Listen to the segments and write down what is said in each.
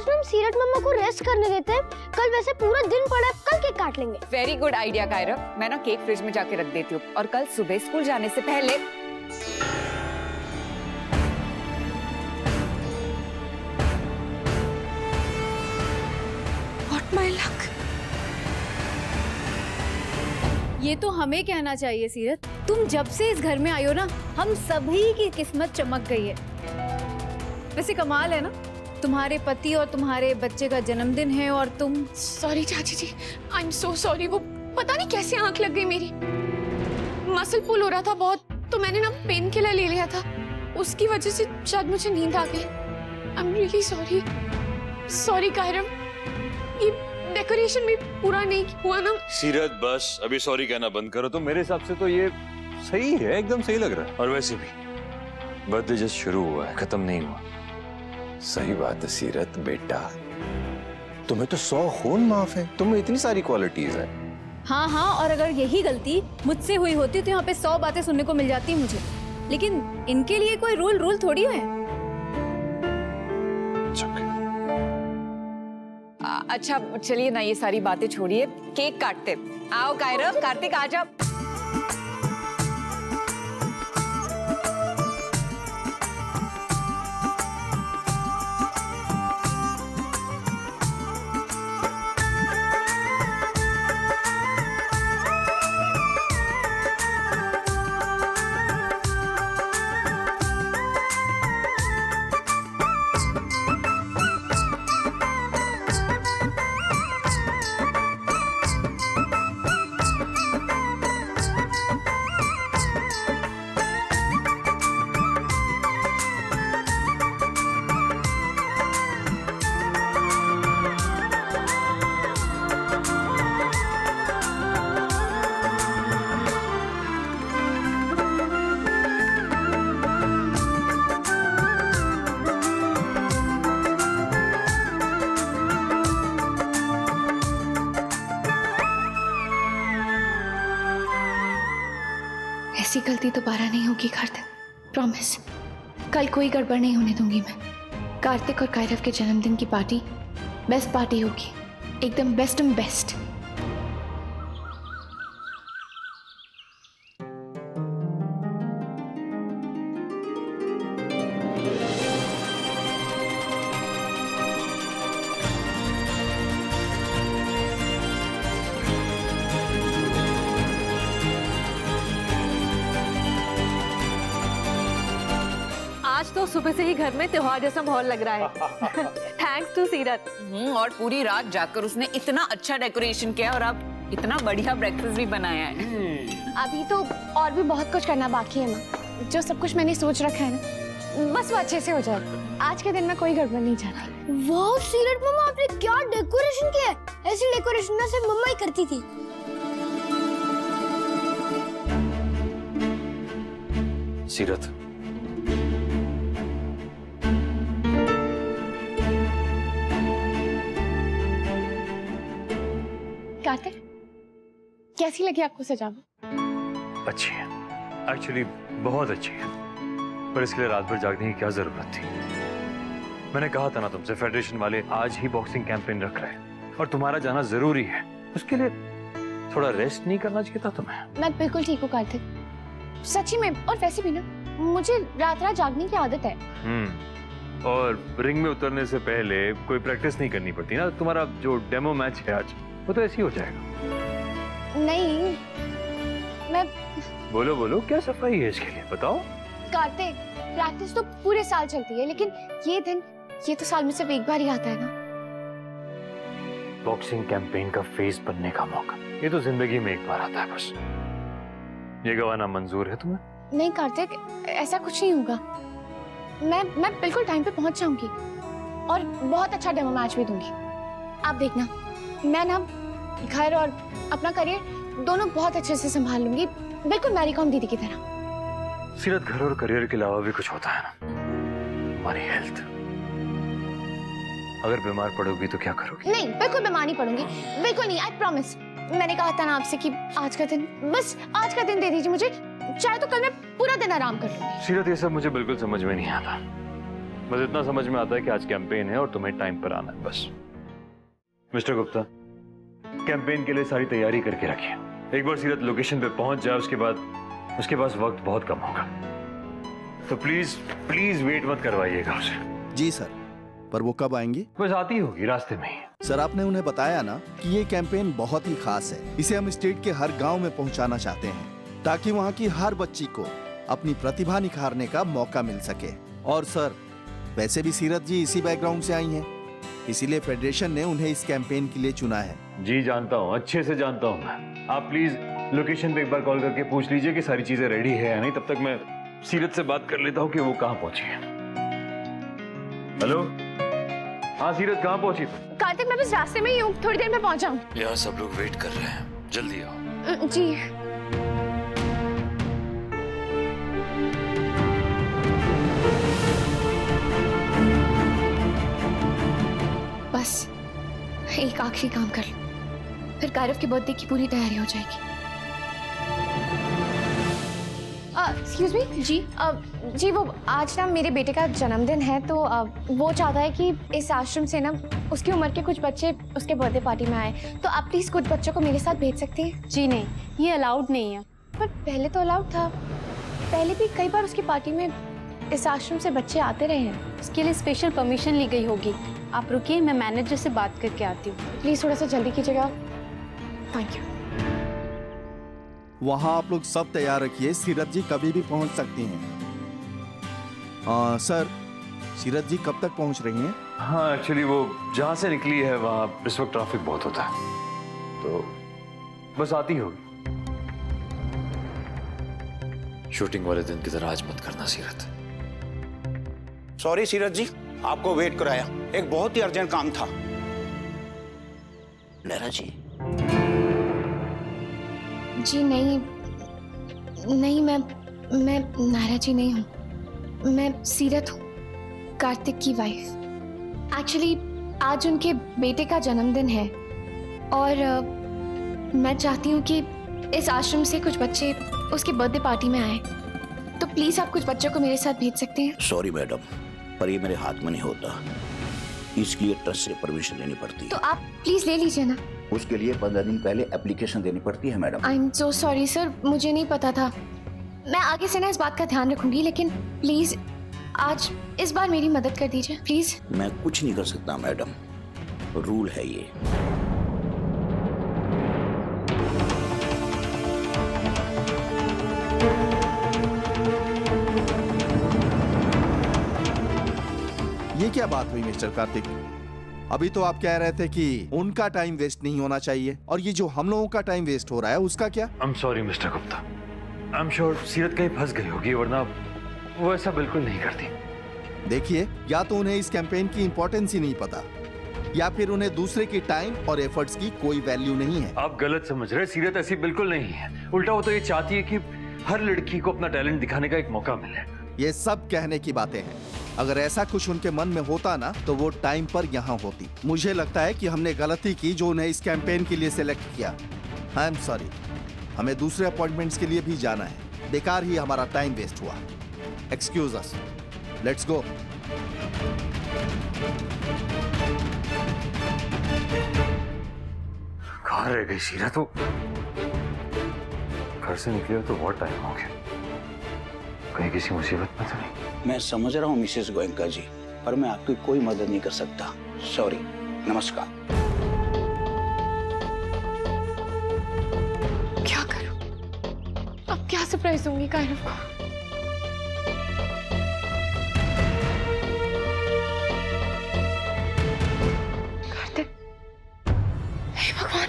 ना हम सीरत मम्मा को रेस्ट करने देते हैं, कल वैसे पूरा दिन पड़ा है, कल केक काट लेंगे। वेरी गुड आइडिया कायरव, मैं ना केक फ्रिज में जाके रख देती हूँ और कल सुबह स्कूल जाने से पहले। What my luck? ये तो हमें कहना चाहिए सीरत, तुम जब से इस घर में आई हो ना, हम सभी की किस्मत चमक गई है। वैसे कमाल है ना, तुम्हारे पति और तुम्हारे बच्चे का जन्मदिन है और तुम। सॉरी चाची जी, आई एम सो सॉरी। वो पता नहीं कैसे आंख लग गई मेरी, मसल पुल हो रहा था बहुत, तो मैंने ना पेन किलर ले लिया था, उसकी वजह से शायद मुझे नींद आ गई। I am really sorry. Sorry Kairav, ये डेकोरेशन भी पूरा नहीं हुआ ना। सीरत बस अभी सॉरी कहना बंद करो। तो मेरे हिसाब से तो ये सही है, एकदम सही लग रहा है। और वैसे भी बर्थडे जस्ट शुरू हुआ है, खत्म नहीं हुआ। सही बात है सीरत बेटा, तुम्हें तो 100 खून माफ है, तुम्हें इतनी सारी क्वालिटीज है। हाँ हाँ, और अगर यही गलती मुझसे हुई होती तो यहाँ पे 100 बातें सुनने को मिल जाती मुझे, लेकिन इनके लिए कोई रूल थोड़ी है। अच्छा चलिए ना, ये सारी बातें छोड़िए, केक काटते। आओ कायरव, कार्तिक आ जाओ। ऐसी गलती दोबारा नहीं होगी कार्तिक, प्रॉमिस। कल कोई गड़बड़ नहीं होने दूंगी मैं। कार्तिक और कायरव के जन्मदिन की पार्टी बेस्ट पार्टी होगी, एकदम बेस्ट एंड बेस्ट। आज तो सुबह से ही घर में त्योहार जैसा माहौल लग रहा है। थैंक्स टू सीरत। और पूरी रात जाकर उसने इतना अच्छा डेकोरेशन किया और अब इतना बढ़िया ब्रेकफास्ट भी बनाया है। अभी तो और भी बहुत कुछ करना बाकी है माँ, जो सब कुछ मैंने सोच रखा है ना, बस वो अच्छे से हो जाए। आज के दिन में कोई गड़बड़ नहीं चाहती। वाह सीरत मम्मा, आपने क्या डेकोरेशन किया है, ऐसी डेकोरेशन ना सिर्फ मम्मा ही करती थी। सीरत कार्तिक, कैसी लगी आपको सजावट? अच्छी है, एक्चुअली बहुत अच्छी है, पर इसके लिए रात भर जागने की क्या जरूरत थी। मैंने कहा था ना तुमसे, फेडरेशन वाले आज ही बॉक्सिंग कैंपेन रख रहे हैं और तुम्हारा जाना जरूरी है, उसके लिए थोड़ा रेस्ट नहीं करना चाहिए था तुम्हें? मैं बिल्कुल ठीक हूँ कार्तिक, सच्ची में। और वैसे भी ना, मुझे रात रात जागने की आदत है। और रिंग में उतरने से पहले कोई प्रैक्टिस नहीं करनी पड़ती ना। तुम्हारा जो डेमो मैच है आज, वो तो ऐसे ही हो जाएगा। नहीं, मैं बोलो बोलो, क्या सफाई है इसके लिए, बताओ। कार्तिक, प्रैक्टिस तो पूरे साल चलती है, लेकिन ये दिन, ये तो साल में सिर्फ एक बार ही आता है ना। बॉक्सिंग कैंपेन का फेस बनने का मौका, ये तो जिंदगी में एक बार आता है बस। ये गवाना मंजूर है तुम्हें? नहीं कार्तिक, ऐसा कुछ नहीं होगा। मैं बिल्कुल टाइम पे पहुंच जाऊंगी और बहुत अच्छा डेमो मैच भी दूंगी। आप देखना, मैं ना घर और अपना करियर दोनों बहुत अच्छे से संभाल लूंगी, बिल्कुल मैरी कॉम दीदी की तरह। सीरत, घर और करियर के अलावा भी कुछ होता है ना, हमारी हेल्थ। अगर बीमार पड़ोगी तो क्या करोगी? नहीं, बिल्कुल बीमार नहीं पड़ूंगी, बिल्कुल नहीं, आई प्रॉमिस। मैंने कहा था ना आपसे कि आज का दिन, बस आज का दिन दे दीजिए मुझे, चाहे तो कल मैं पूरा दिन आराम कर लूंगी। सीरत, ये सब मुझे बिल्कुल समझ में नहीं आता। बस इतना समझ में आता है कि आज कैंपेन है और तुम्हें टाइम पर आना है बस। मिस्टर गुप्ता, कैंपेन के लिए सारी तैयारी करके रखिए। एक बार सीरत लोकेशन पे पहुंच जाए उसके बाद उसके पास वक्त बहुत कम होगा, तो प्लीज प्लीज वेट मत करवाइएगा उसे। जी सर, पर वो कब आएंगी? बस आती होगी रास्ते में ही। सर आपने उन्हें बताया ना कि ये कैंपेन बहुत ही खास है। इसे हम स्टेट के हर गांव में पहुंचाना चाहते हैं ताकि वहां की हर बच्ची को अपनी प्रतिभा निखारने का मौका मिल सके। और सर, वैसे भी सीरत जी इसी बैकग्राउंड से आई हैं, इसीलिए फेडरेशन ने उन्हें इस कैंपेन के लिए चुना है। जी जानता हूँ, अच्छे से जानता हूँ मैं। आप प्लीज लोकेशन पे एक बार कॉल करके पूछ लीजिए कि सारी चीजें रेडी है या नहीं। तब तक मैं सीरत से बात कर लेता हूँ कि वो कहाँ पहुंची है। हेलो, हाँ सीरत, कहाँ पहुंची तुम? कार्तिक, मैं बस रास्ते में ही हूँ, थोड़ी देर में पहुंच जाऊँ। यहाँ सब लोग वेट कर रहे हैं, जल्दी आओ। जी। बस एक आखिरी काम कर लो, फिर गायरव के बर्थडे की पूरी तैयारी हो जाएगी। एक्सक्यूज मी जी, जी वो आज ना मेरे बेटे का जन्मदिन है, तो वो चाहता है कि इस आश्रम से ना उसकी उम्र के कुछ बच्चे उसके बर्थडे पार्टी में आए, तो आप प्लीज कुछ बच्चों को मेरे साथ भेज सकती हैं? जी नहीं, ये अलाउड नहीं है। पर पहले तो अलाउड था, पहले भी कई बार उसकी पार्टी में इस आश्रम से बच्चे आते रहे हैं। इसके लिए स्पेशल परमिशन ली गई होगी। आप रुकिए, मैं मैनेजर से बात करके आती हूँ। प्लीज थोड़ा सा जल्दी कीजिएगा, थैंक यू। वहाँ आप लोग सब तैयार रखिए, सीरत जी कभी भी पहुँच सकती हैं। सर, सीरत जी कब तक पहुँच रही हैं? हाँ एक्चुअली वो जहाँ से निकली है वहाँ इस वक्त ट्रैफिक बहुत होता है, तो बस आती होगी। शूटिंग वाले दिन की तरह आज मत करना सीरत। सॉरी सीरत जी, आपको वेट कराया, एक बहुत ही अर्जेंट काम था। लहरा जी। जी नहीं, मैं नायरा जी नहीं हूँ, मैं सीरत हूँ, कार्तिक की वाइफ। एक्चुअली आज उनके बेटे का जन्मदिन है और मैं चाहती हूँ कि इस आश्रम से कुछ बच्चे उसके बर्थडे पार्टी में आए, तो प्लीज आप कुछ बच्चों को मेरे साथ भेज सकते हैं? सॉरी मैडम, पर ये मेरे हाथ में नहीं होता, इसके लिए ट्रस्ट से परमिशन लेनी पड़ती है। तो आप प्लीज ले लीजिए ना। उसके लिए 15 दिन पहले एप्लीकेशन देनी पड़ती है madam. I am so sorry sir, मुझे नहीं पता था। मैं आगे से ना इस बात का ध्यान रखूंगी, लेकिन प्लीज आज इस बार मेरी मदद कर दीजिए प्लीज। मैं कुछ नहीं कर सकता मैडम, रूल है ये। ये क्या बात हुई मिस्टर कार्तिक? अभी तो आप कह रहे थे कि उनका टाइम वेस्ट नहीं होना चाहिए, और ये जो हम लोगों का टाइम वेस्ट हो रहा है उसका क्या? I am sorry mister Gupta, I am sure सीरत कहीं फंस गई होगी, वरना वो ऐसा बिल्कुल नहीं करती। देखिए, या तो उन्हें इस कैंपेन की इंपॉर्टेंस ही नहीं पता, या फिर उन्हें दूसरे के टाइम और एफर्ट्स की कोई वैल्यू नहीं है। आप गलत समझ रहे, सीरत ऐसी बिल्कुल नहीं है। उल्टा वो तो ये चाहती है कि हर लड़की को अपना टैलेंट दिखाने का एक मौका मिले। ये सब कहने की बातें हैं। अगर ऐसा कुछ उनके मन में होता ना, तो वो टाइम पर यहाँ होती। मुझे लगता है कि हमने गलती की जो उन्हें इस कैंपेन के लिए सिलेक्ट किया। आई एम सॉरी, हमें दूसरे अपॉइंटमेंट्स के लिए भी जाना है, बेकार ही हमारा टाइम वेस्ट हुआ। Excuse us, let's go. कहाँ रह गई सीरत? तो घर से निकले तो बहुत टाइम हो गया, कहीं किसी मुसीबत में तो नहीं? मैं समझ रहा हूँ मिसेस गोयनका जी, पर मैं आपकी कोई मदद नहीं कर सकता। सॉरी, नमस्कार। क्या करूं? अब क्या सरप्राइज दूंगी गायरव को? कार्तिक, हे भगवान,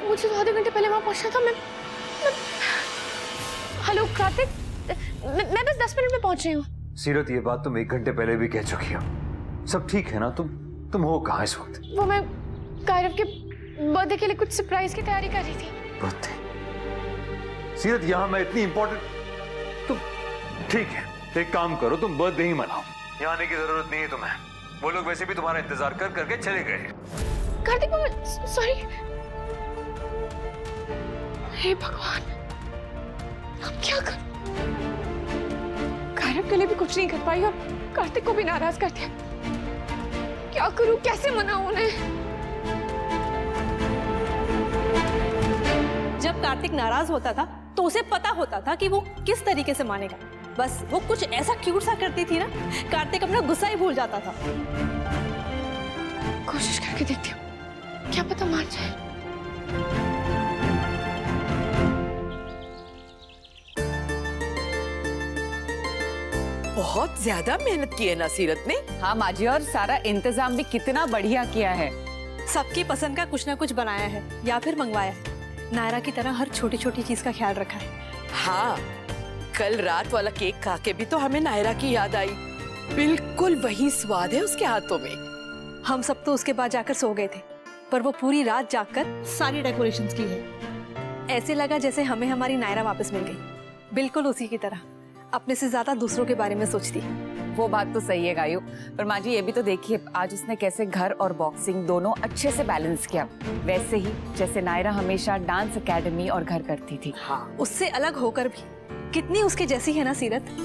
मुझे तो आधे घंटे पहले वहां पहुंचना था। मैं हेलो कार्तिक, मैं बस 10 मिनट में पहुंच रही हूँ। सीरत, ये बात तुम 1 घंटे पहले भी कह चुकी हो। सब ठीक है ना? तुम हो कहाँ इस वक्त? वो मैं गायरव के बर्थडे के लिए कुछ सरप्राइज की तैयारी कर रही थी। बर्थडे? सीरत, यहाँ मैं इतनी इंपॉर्टेंट, तुम ठीक है, एक काम करो, तुम बर्थडे ही मनाओ। यहाँ आने की जरूरत नहीं है तुम्हें, वो लोग वैसे भी तुम्हारा इंतजार कर करके चले गए। कार्तिक, सॉरी। हे भगवान, अब क्या करूं? गायरव के लिए भी कुछ नहीं कर पाई और कार्तिक को भी नाराज कर दिया। क्या करूं, कैसे मनाऊं उन्हें? जब कार्तिक नाराज होता था तो उसे पता होता था कि वो किस तरीके से मानेगा। बस वो कुछ ऐसा क्यूट सा करती थी ना, कार्तिक अपना गुस्सा ही भूल जाता था। कोशिश करके देखती हूँ, क्या पता मान जाए। बहुत ज्यादा मेहनत की है ना सीरत ने। हाँ माँ जी, और सारा इंतजाम भी कितना बढ़िया किया है। सबकी पसंद का कुछ ना कुछ बनाया है या फिर मंगवाया है। नायरा की तरह हर छोटी छोटी चीज का ख्याल रखा है। हाँ, कल रात वाला केक खा के भी तो हमें नायरा की याद आई। बिल्कुल वही स्वाद है उसके हाथों में। हम सब तो उसके बाद जाकर सो गए थे, पर वो पूरी रात जागकर सारी डेकोरेशंस की है। ऐसे लगा जैसे हमें हमारी नायरा वापस मिल गई, बिल्कुल उसी की तरह, अपने से ज्यादा दूसरों के बारे में सोचती है। वो बात तो सही है गायू, पर माँ जी ये भी तो देखिए आज उसने कैसे घर और बॉक्सिंग दोनों अच्छे से बैलेंस किया, वैसे ही जैसे नायरा हमेशा डांस एकेडमी और घर करती थी। हाँ, उससे अलग होकर भी कितनी उसके जैसी है ना सीरत।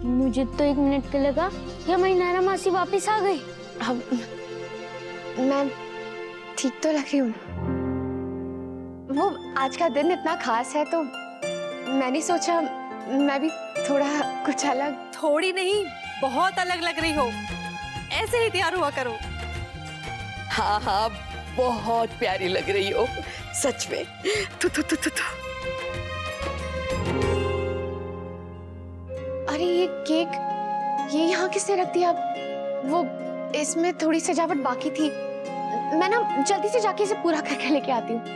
मुझे तो 1 मिनट के लगा कि हमारी नायरा मासी वापस आ गई। अब मैं ठीक तो लग रही हूँ। वो आज का दिन इतना खास है तो मैंने सोचा मैं भी थोड़ा कुछ अलग। थोड़ी नहीं, बहुत अलग लग रही हो। ऐसे ही तैयार हुआ करो। हाँ हाँ, बहुत प्यारी लग रही हो सच में। तू। अरे ये केक, ये यहाँ किसने रख दिया? वो इसमें थोड़ी सजावट बाकी थी। मैं ना जल्दी से जाके इसे पूरा करके लेके आती हूँ।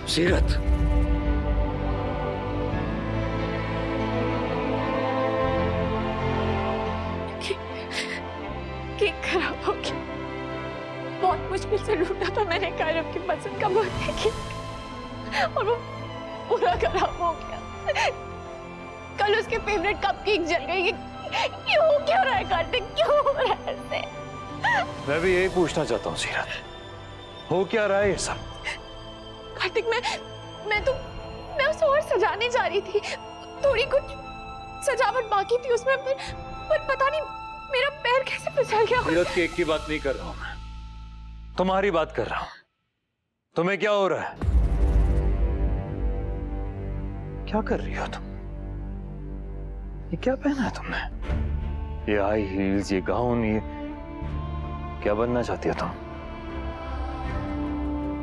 सीरत, केक खराब हो गया। बहुत मुश्किल से ढूंढा था मैंने कायरव की पसंद का बर्थडे केक, और वो पूरा खराब हो गया। कल उसके फेवरेट कपकेक जल गई। क्यों रहा है कार्तिक, क्यों हो रहा है ऐसे? मैं भी यही पूछना चाहता हूँ सीरत, हो क्या रहा है ये सब? कार्तिक मैं उसे और सजाने जा रही थी। थोड़ी कुछ सजावट बाकी थी उसमें, पर पता नहीं मेरा पैर कैसे फिसल गया। सीरत, केक की बात नहीं कर रहा हूं मैं, तुम्हारी बात कर रहा हूं। तुम्हें क्या हो रहा है? क्या कर रही हो तुम? ये क्या पहना है तुमने? ये हाई हील्स, ये गाउन, ये क्या बनना चाहती हो तुम?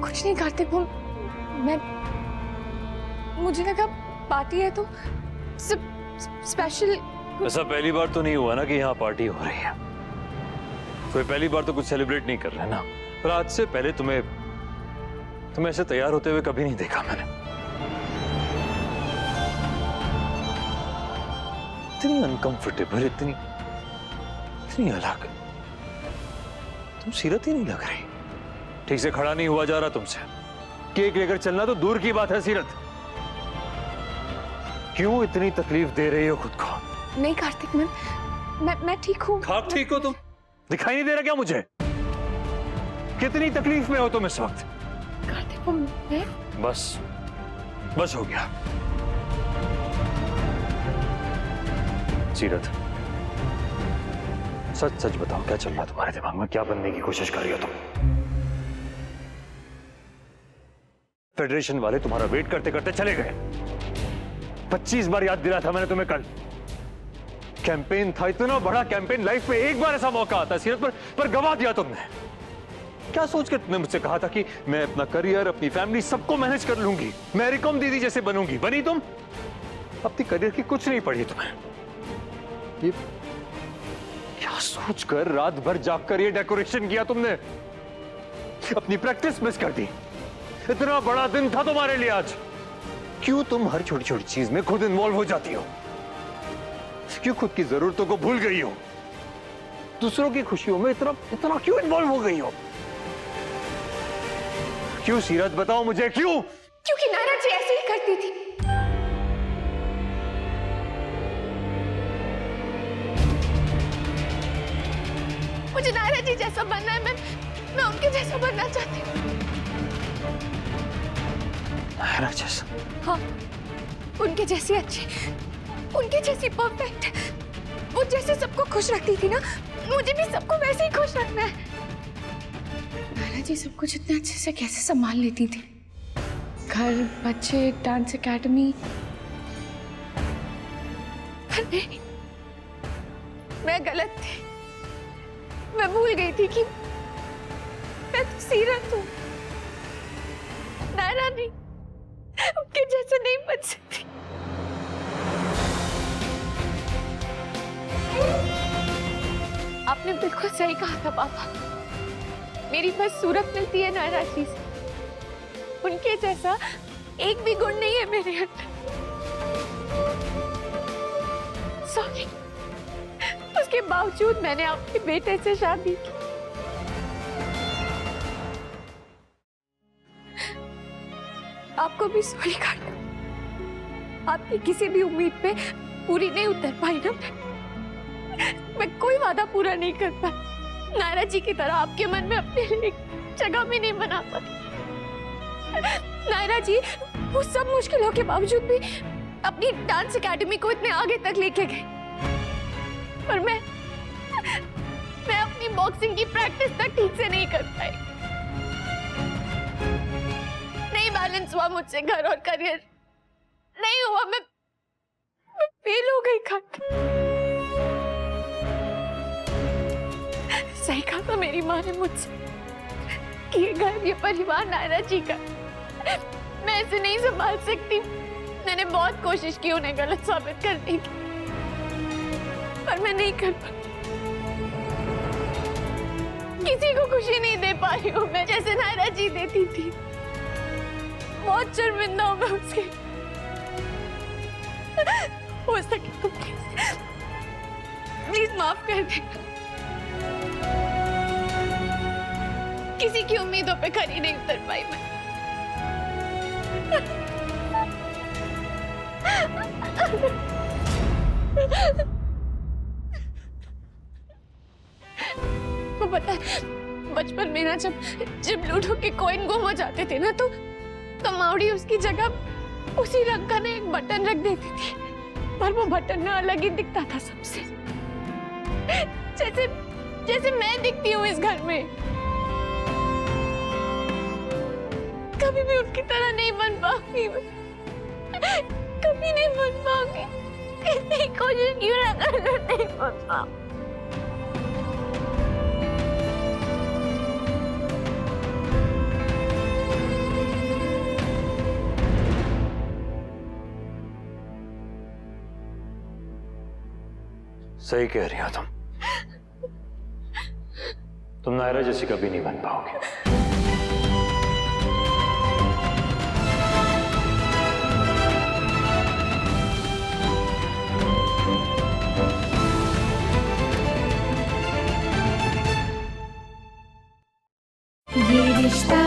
कुछ नहीं कार्तिक, वो मुझे लगा पार्टी है तो स्पेशल। ऐसा पहली बार तो नहीं हुआ ना कि यहाँ पार्टी हो रही है। कोई पहली बार तो कुछ सेलिब्रेट नहीं कर रहे ना। पर आज से पहले तुम्हें ऐसे तैयार होते हुए कभी नहीं देखा मैंने। इतनी अनकंफर्टेबल, इतनी अलग। तुम सीरत ही नहीं लग रही। ठीक से खड़ा नहीं हुआ जा रहा तुमसे। केक लेकर चलना तो दूर की बात है सीरत। क्यों इतनी तकलीफ दे रही हो खुद को? नहीं कार्तिक, मैं ठीक हूँ। आप ठीक हो तुम? दिखाई नहीं दे रहा क्या मुझे? कितनी तकलीफ में हो तुम इस वक्त? कार्तिक, मैं बस बस हो गया। सीरत, सच सच बताओ, क्या चल रहा है तुम्हारे दिमाग में? क्या बनने की कोशिश कर रही हो तुम? फेडरेशन वाले तुम्हारा वेट करते करते चले गए। 25 बार याद दिला था मैंने तुम्हें कल। कैंपेन था, इतना बड़ा कैंपेन, लाइफ में एक बार ऐसा मौका आता है सीरत, पर गवा दिया तुमने। क्या सोच के तुमने मुझसे कहा था कि मैं अपना करियर, अपनी फैमिली सबको मैनेज कर लूंगी, मैरी कॉम दीदी जैसे बनूंगी? बनी तुम? अपनी करियर की कुछ नहीं पड़ी तुम्हें। ये क्या सोचकर रात भर जागकर ये डेकोरेशन किया तुमने? अपनी प्रैक्टिस मिस कर दी। इतना बड़ा दिन था तुम्हारे लिए आज। क्यों तुम हर छोटी छोटी चीज में खुद इन्वॉल्व हो जाती हो? क्यों खुद की जरूरतों को भूल गई हो? दूसरों की खुशियों में इतना इतना क्यों इन्वॉल्व हो गई हो? क्यों सीरत, बताओ मुझे क्यों? क्योंकि नायरा जी ऐसे ही करती थी। मुझे नायरा जी जैसा बनना है, मैं उनके जैसा बनना चाहती हूँ। नायरा जैसा? हाँ, उनके जैसी अच्छी, उनके जैसी परफेक्ट। वो जैसे सबको खुश रखती थी ना, मुझे भी सबको वैसे ही खुश रखना है। नायरा जी सब कुछ इतने अच्छे से कैसे संभाल लेती थी? घर, बच्चे, डांस एकेडमी। पर नहीं, मैं गलत थी। मैं भूल गई थी कि मैं तो सीरत हूँ, नायरा नहीं। उनके जैसे नहीं बच सकती। आपने बिल्कुल सही कहा था पापा। मेरी बस सूरत मिलती है नायरा जी से। उनके जैसा एक भी गुण नहीं है मेरे अंदर। सॉरी, उसके बावजूद मैंने आपके बेटे से शादी की। आपको भी सॉरी करना। आपकी किसी भी उम्मीद पे पूरी नहीं उतर पाई ना। मैं कोई वादा पूरा नहीं कर पाई। नायरा जी की तरह आपके मन में अपने लिए जगह भी नहीं बना पाई। नायरा जी वो सब मुश्किलों के बावजूद भी अपनी डांस एकेडमी को इतने आगे तक लेके गए। पर मैं अपनी बॉक्सिंग की प्रैक्टिस तक ठीक से नहीं कर पाई। नहीं बैलेंस हुआ मुझसे घर और करियर। नहीं हुआ। मैं फेल हो गई। सही कहा था मेरी माँ ने मुझसे कि ये घर, ये परिवार नायरा जी का। मैं ऐसे नहीं संभाल सकती। मैंने बहुत कोशिश की उन्हें गलत साबित करने की, पर मैं नहीं कर पाई। किसी को खुशी नहीं दे पा रही हूँ मैं, जैसे नायरा जी देती थी। बहुत शर्मिंदा हूँ मैं उसके। हो सके तो प्लीज माफ कर देना। किसी की उम्मीदों पे खरी नहीं उतर पाई मैं। वो पता है, बचपन में ना जब लूडो के कॉइन गुम हो जाते थे ना, तो माउड़ी उसकी जगह उसी रंग का ना एक बटन रख देती थी। पर वो बटन ना अलग ही दिखता था सबसे, जैसे मैं दिखती हूँ इस घर में। कभी भी उनकी तरह नहीं बन पाऊंगी मैं, कभी नहीं बन पाऊंगी। इतनी कोशिश क्यों ना कर, नहीं बन पाऊंगी। सही कह रही हो तुम नायरा जैसी कभी नहीं बन पाओगे। ये रिश्ता